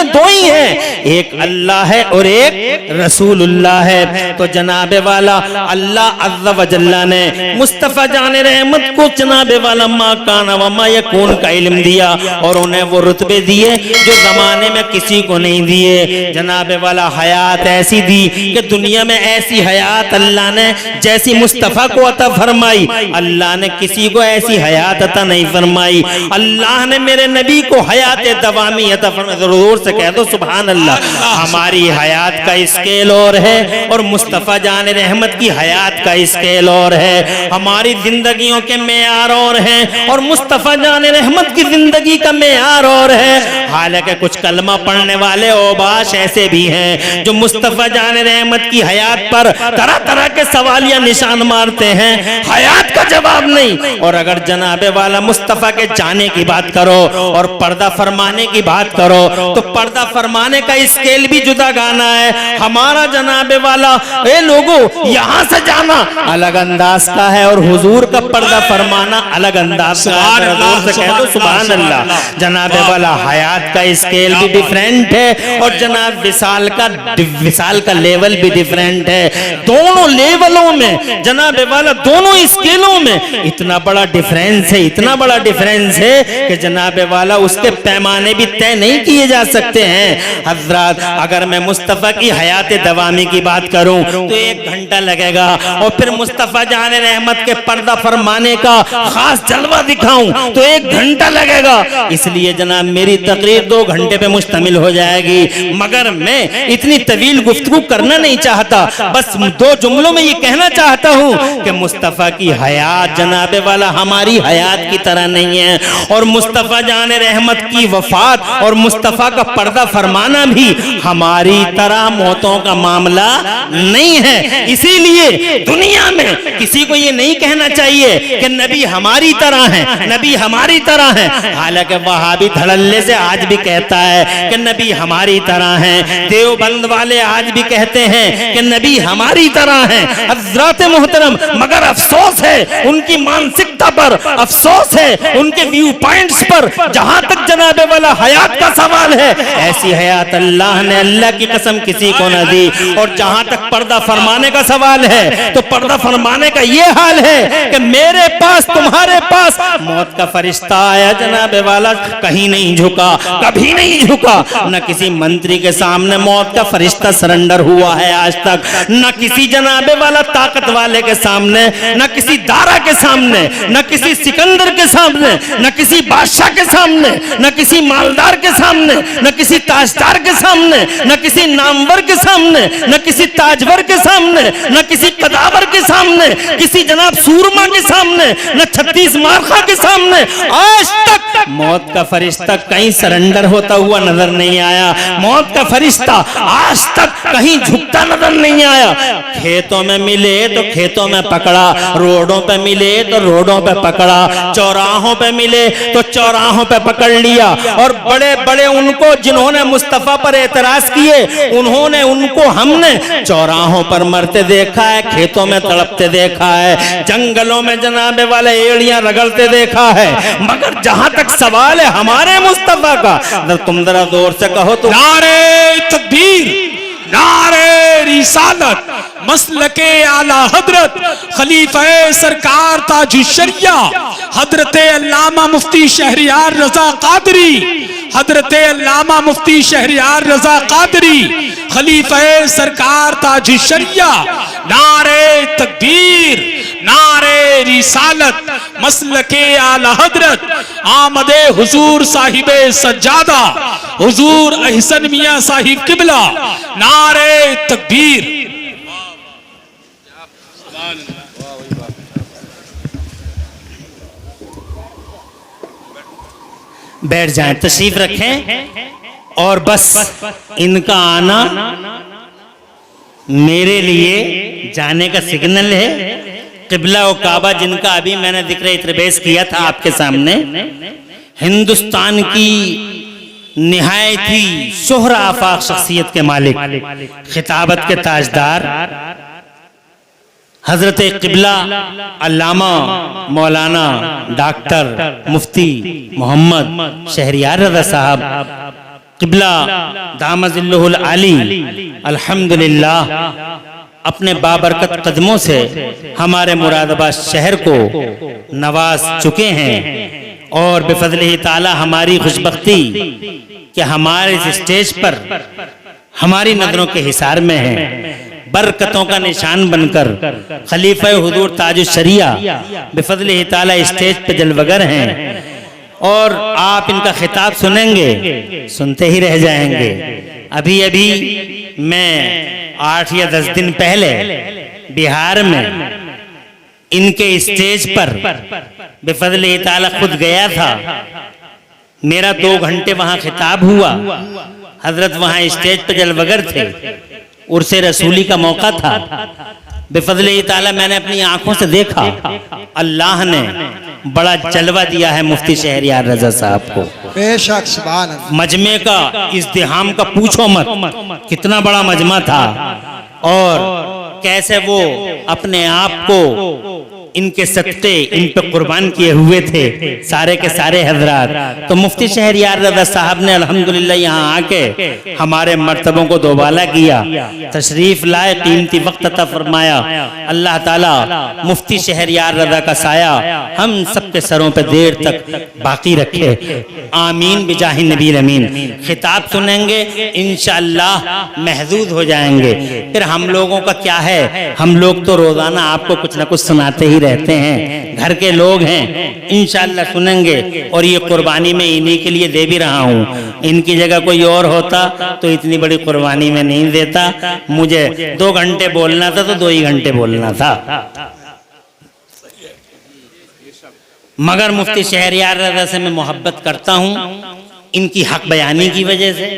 दो ही हैं, एक अल्लाह है और एक रसूलुल्लाह है। तो जनाबे वाला अल्लाह अज़्ज़ व जल्ला ने मुस्तफ़ा जान रहमत को जनाबे वाला मा काना व मा यकून का इल्म दिया और उन्हें वो रुतबे दिए जो जमाने में किसी को नहीं दिए। जनाबे वाला हयात ऐसी दी कि दुनिया में ऐसी हयात अल्लाह ने जैसी मुस्तफ़ा को अता फरमाई, अल्लाह ने किसी को ऐसी हयात अता नहीं फरमाई। अल्लाह ने मेरे नबी को हयात दवामी अता फरमाई। जोर से कह दो सुभान अल्लाह। हमारी हयात का स्केल और है और मुस्तफ़ा जान रहमत की हयात का स्केल और है। हमारी जिंदगियों के मेयार और हैं और मुस्तफ़ा जान रहमत की जिंदगी का मेयार और है। हालांकि कुछ कलमा पढ़ने वाले ओबाश ऐसे भी हैं जो मुस्तफ़ा जान रहमत की हयात पर तरह तरह के सवालिया निशान मारते हैं, हयात का जवाब नहीं। और अगर जनाबे वाला मुस्तफ़ा के जाने की बात करो और पर्दा फरमाने की बात करो तो पर्दा फरमाने का स्केल भी जुदा गाना है। हमारा जनाबे वाला ए लोगों यहाँ से जाना अलग अंदाज का है और हुजूर का पर्दा फरमाना अलग अंदाज का है। कह दो सुभान अल्लाह। जनाबे वाला हयात का स्केल भी डिफरेंट है और जनाब विशाल का लेवल भी डिफरेंट है। दोनों लेवलों में जनाबे वाला दोनों स्केलों में इतना बड़ा डिफरेंस है, इतना बड़ा डिफरेंस है कि जनाबे वाला उसके पैमाने भी तय नहीं किए जा सकते हैं। हजरत अगर मैं मुस्तफ़ा की हयात दवामी की बात करूं तो 1 घंटा लगेगा और फिर मुस्तफ़ा जान रहमत के पर्दा फरमाने का खास जलवा दिखाऊं तो 1 घंटा लगेगा। इसलिए जनाब मेरी तकरीर 2 घंटे पे मुश्तमिल हो जाएगी, मगर मैं इतनी तवील गुफ्तगू करना नहीं चाहता। बस 2 जुमलों में ये कहना चाहता हूँ कि मुस्तफ़ा की हयात जनाबे वाला हमारी हयात की तरह नहीं है और मुस्तफ़ा जान रहमत की वफात और मुस्तफ़ा का पर्दा फरमाना भी हमारी तरह मौतों का मामला नहीं है। इसीलिए दुनिया में किसी को ये नहीं कहना चाहिए कि नबी हमारी तरह है, नबी हमारी तरह है। हालांकि वहाबी धड़ल्ले से आज भी कहता है कि नबी हमारी तरह है, देवबंद वाले आज भी कहते हैं कि नबी हमारी तरह है। हज़रात मोहतरम, मगर अफसोस है उनकी मानसिकता पर, अफसोस है उनके व्यू पॉइंट्स पर। जहां तक जनाबे वाला हयात का सवाल है, ऐसी हयात अल्लाह ने अल्लाह की कसम किसी को न दी। और जहां तक पर्दा फरमाने का सवाल है तो पर्दा फरमाने का ये हाल है कि मेरे पास तुम्हारे पास मौत का फरिश्ता आया, जनाबे वाला कहीं नहीं झुका, कभी नहीं झुका। न किसी मंत्री के सामने मौत का फरिश्ता सरेंडर हुआ है आज तक, न किसी जनाबे वाला ताकत वाले के सामने, न किसी दारा के सामने, न किसी सिकंदर के सामने, न किसी बादशाह के सामने, न किसी मालदार के सामने, न किसी ताजदार के सामने, न किसी नामवर के सामने, न किसी ताजवर के सामने, न किसी कदावर के सामने, किसी जनाब सूरमा के सामने, न 36 मार्खा के सामने आज तक मौत का फरिश्ता कहीं सरेंडर होता हुआ नजर नहीं आया। मौत का फरिश्ता आज तक कहीं झुकता नजर नहीं आया। खेतों में मिले तो खेतों में पकड़ा, रोडों पे मिले तो रोडों पे पकड़ा, चौराहों पे मिले तो चौराहों पे पकड़ लिया। और बड़े बड़े उनको जिन्होंने मुस्तफ़ा पर एतराज किए, उन्होंने उनको हमने चौराहों पर मरते देखा है, खेतों में तड़पते देखा है, जंगलों में जनाबे वाले एड़ियां रगड़ते देखा है। मगर जहां तक सवाल है हमारे मुस्तफ़ा का, अगर तुम जरा जोर से कहो तो नारे तकबीर, नारे रिसालत, मसलके आला हजरत खलीफे सरकार ताजुश्शरिया हजरत अल्लामा मुफ्ती शहरियार रजा कादरी, हजरत अल्लामा मुफ्ती शहरियार रजा कादरी खलीफे सरकार ताजुश्शरिया। नारे तकबीर, नारे रिसालत, मसलके आला हजरत आमदे हुजूर साहिबे सज्जादा हुजूर अहसन मियां साहिब किबला। नारे तकबीर। बैठ जाएं, तशरीफ रखें। और बस इनका आना मेरे लिए जाने का सिग्नल है। किबला और काबा जिनका अभी मैंने जिक्र इतरबेस किया था आपके सामने, हिंदुस्तान की निहायत ही शोहरा आफाक शख्सियत के मालिक, खिताबत के ताजदार हजरत किबला अल्लामा मौलाना डॉक्टर मुफ्ती मोहम्मद शहरियार रज़ा साहब क़िबला दामजिल्लुहुल आली अल्हम्दुलिल्लाह अपने बाबरकत कदमों से हमारे मुरादाबाद शहर को नवाज चुके हैं और बिफज़लिही ताला हमारी खुशबख्ती कि हमारे इस स्टेज पर हमारी नजरों के हिसार में है, बरकतों का निशान बनकर खलीफा हुजूर ताजुश शरिया बिफज़लिही ताला स्टेज पे जलवगर हैं और आप इनका खिताब सुनेंगे, सुनते ही रह जाएंगे। अभी अभी मैं 8 या 10 दिन पहले बिहार में इनके स्टेज पर बिफज़लिही ताला खुद गया था। मेरा 2 घंटे वहां खिताब हुआ। हजरत वहां स्टेज पर जलवगर थे, उर्से रसूली का मौका था। बिफज़लिही ताला मैंने अपनी आंखों से देखा, अल्लाह ने बड़ा जलवा दिया है मुफ्ती शहरियार रजा साहब को। बेशक सुभान अल्लाह। मजमे का इज़्दिहाम का पूछो मत, कितना बड़ा मजमा था और कैसे वो अपने आप को इनके सत्ते इन पे कुर्बान किए हुए थे सारे के सारे हजरात। तो मुफ्ती शहरियार रज़ा साहब ने अल्हम्दुलिल्लाह यहाँ आके हमारे मर्तबों को दोबाला किया, तशरीफ लाए, कीमती वक्त अता फरमाया। अल्लाह ताला मुफ्ती शहरियार रज़ा का साया हम सबके सरों पे देर तक बाकी रखे, आमीन बिजाहि नबी अमीन। खिताब सुनेंगे इंशाअल्लाह महजूज हो जाएंगे। फिर हम लोगों का क्या है, हम लोग तो रोजाना आपको कुछ ना कुछ सुनाते ही रहते हैं, घर के लोग हैं, इंशाअल्लाह सुनेंगे। और ये कुर्बानी में इन्हीं के लिए दे भी रहा हूँ। इनकी जगह कोई और होता तो इतनी बड़ी कुर्बानी में नहीं देता। मुझे 2 घंटे बोलना था तो 2 ही घंटे बोलना था, मगर मुफ्ती शहरियार रज़ा से मैं मोहब्बत करता हूँ इनकी हक बयानी की वजह से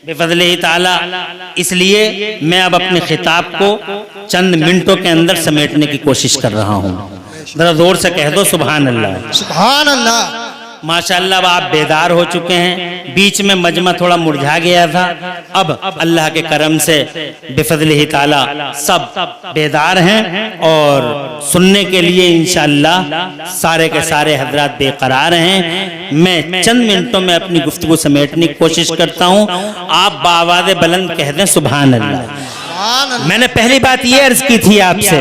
बिफज़लिही ताला। इसलिए मैं अब अपने खिताब को चंद मिनटों के अंदर समेटने की कोशिश कर रहा हूँ। जरा जोर से कह दो सुभान अल्लाह। सुभान अल्लाह। माशाअल्लाह अब आप बेदार हो चुके हैं। बीच में मजमा थोड़ा मुरझा गया था, अब अल्लाह के करम से बिफज़लिही ताला सब बेदार हैं और सुनने के लिए इंशाअल्लाह सारे के सारे हजरात बेकरार हैं। मैं चंद मिनटों में अपनी गुफ्तगू समेटने की कोशिश करता हूँ। आप बावाज़े बुलंद कह दें सुभान अल्लाह। मैंने पहली बात ये अर्ज की थी आपसे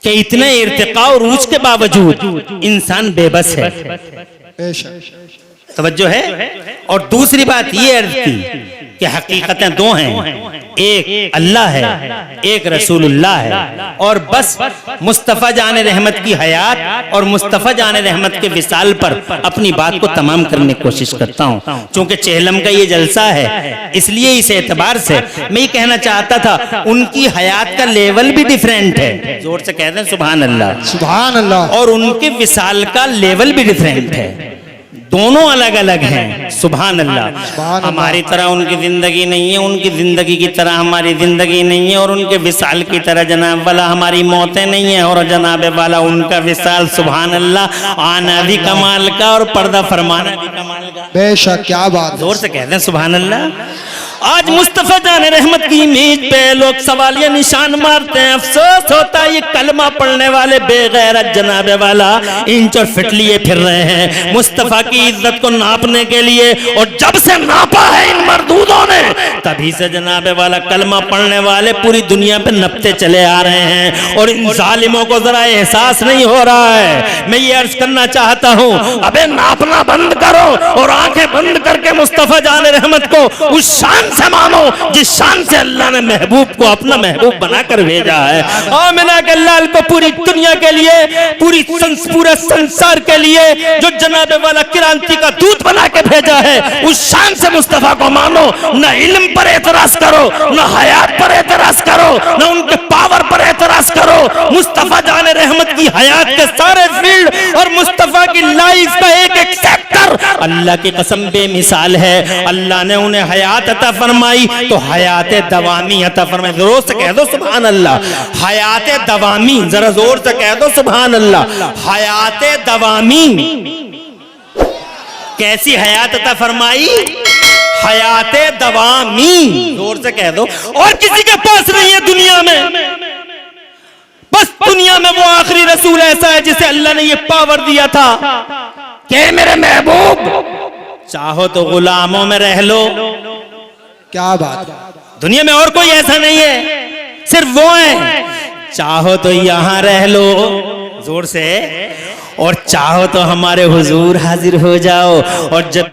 कि इतने इर्तिका और ऊंच के बावजूद इंसान बेबस है, तवज्जो है। और दूसरी बात ये अर्ज की कि हकीकतें 2 हैं, एक अल्लाह है, एक रसूलुल्लाह है। और बस मुस्तफ़ा जाने रहमत की हयात और मुस्तफ़ा जाने रहमत के विसाल पर अपनी बात को तमाम करने की कोशिश करता हूँ। चूंकि चेहलम का ये जलसा है, इसलिए इस एतबार से मैं ये कहना चाहता था उनकी हयात का लेवल भी डिफरेंट है। जोर से कहते हैं सुभान अल्लाह। सुभान अल्लाह। और उनके विसाल का लेवल भी डिफरेंट है, दोनों अलग अलग हैं। सुभान अल्लाह। हमारी तरह उनकी जिंदगी नहीं है, उनकी जिंदगी की तरह हमारी जिंदगी नहीं है, और उनके विसाल की तरह जनाब वाला हमारी मौतें नहीं है, और जनाब वाला उनका विसाल सुभान अल्लाह आना भी कमाल का और पर्दा फरमाना भी कमाल का। बेशक, क्या बात। जोर से कहते हैं सुभान अल्लाह। आज मुस्तफा जाने रहमत की इमेज पे लोग सवालिया निशान मारते हैं। अफसोस होता है ये कलमा पढ़ने वाले बेगैरत जनाबे वाला इंच और फिट लिए फिर रहे हैं मुस्तफा की इज्जत को नापने के लिए। और जब से नापा है इन मरदूदों ने, तभी से जनाबे वाला कलमा पढ़ने वाले पूरी दुनिया पे नपते चले आ रहे हैं। और इन जालिमों को जरा एहसास नहीं हो रहा है। मैं ये अर्ज करना चाहता हूँ, अबे नापना बंद करो और आंखें बंद करके मुस्तफा जाने रहमत को उस शान से मानो जिस शान से अल्लाह ने महबूब को अपना महबूब बनाकर भेजा है। आमिना के लाल को पूरी दुनिया के लिए, पूरे संसार के लिए जो जनाबे वाला क्रांति का दूत बना के भेजा है, उस शान से मुस्तफा को मानो। न इल्म पर एतराज करो, न हयात पर एतराज करो, न उनके पावर पर एतराज करो। मुस्तफा जाने रहमत की हयात के सारे फील्ड और मुस्तफा की लाइफ का एक एक सेक्टर अल्लाह की कसम बेमिसाल है। अल्लाह ने उन्हें हयात अता फरमाई तो हयात दवामी अता फरमाई। जोर से कह दो सुभान अल्लाह। हयात दवामी, जरा जोर से कह दो सुभान अल्लाह। हयात दवामी, कैसी हयात अता फरमाई? हयात दवामी, जोर से कह दो। और किसी के पास नहीं है दुनिया में, बस दुनिया में वो आखिरी रसूल ऐसा है जिसे अल्लाह ने ये पावर दिया था कि मेरे महबूब चाहो तो गुलामों में रह लो। क्या बात है। दुनिया में और कोई ऐसा नहीं है, सिर्फ वो है। चाहो तो यहां रह लो, जोर से, और चाहो तो हमारे हुजूर हाजिर हो जाओ। और जब